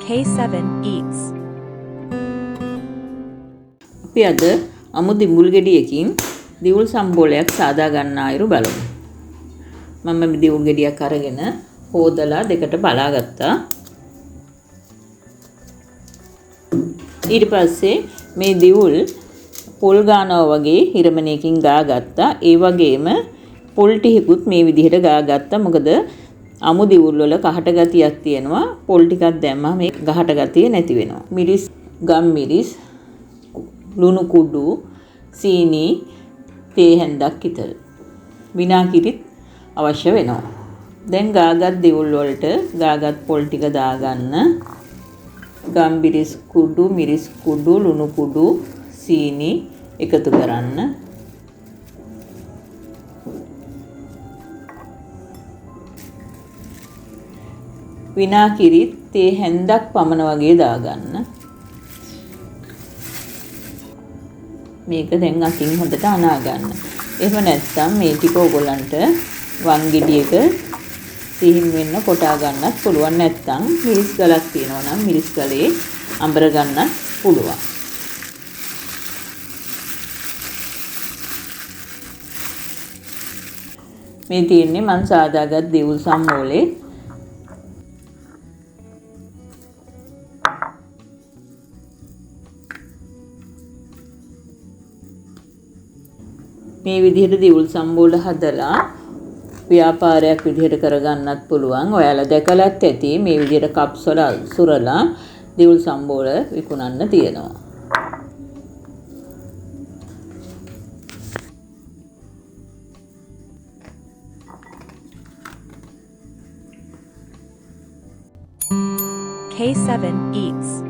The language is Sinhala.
K7 eats. අපි අද අමු දිඹුල් ගෙඩියකින් දිවුල් සම්බෝලයක් සාදා ගන්න ආයුරු බලමු. මම මේ දිවුල් ගෙඩියක් අරගෙන හොදලා දෙකට බලා ගත්තා. ඊට පස්සේ මේ දිවුල් පොල් ගානවා වගේ හිරමණයකින් ගා ගත්තා. ඒ වගේම පොල් ටිකකුත් මේ විදිහට ගා ගත්තා. මොකද අමු දිවුල් වල කහට ගතියක් තියෙනවා. පොල් ටිකක් දැම්මම මේ ගහට ගතිය නැති වෙනවා. මිරිස්, ගම් මිරිස්, ලුණු කුඩු, සීනි, තේ හැන්දක් විතර. විනාකිරිත් අවශ්‍ය වෙනවා. දැන් ගාගත් දිවුල් වලට ගාගත් පොල් ටික දාගන්න. ගම් මිරිස් කුඩු, ලුණු කුඩු, සීනි එකතු කරන්න. විනාකිරිත් තේ හැන්දක් පමණ වගේ දාගන්න. මේක දැන් අතින් හොඳට අනා ගන්න. එහෙම නැත්නම් මේ ටික ඕගොල්ලන්ට වන් ගෙඩියක සිහින් වෙන්න කොටා ගන්නත් පුළුවන්. නැත්නම් මිරිස් ගලක් තියෙනවා නම් මිරිස් ගලේ අඹර ගන්නත් පුළුවන්. මේ තියෙන්නේ මං සාදාගත් දිවුල් සම්බෝලේ. මේ විදිහට දිවුල් සම්බෝල හදලා ව්‍යාපාරයක් විදිහට කරගන්නත් පුළුවන්. ඔයාලා දැකලත් ඇති මේ විදිහට කප්ස් වල සුරලා දිවුල් සම්බෝල විකුණන්න තියෙනවා. K7 eats.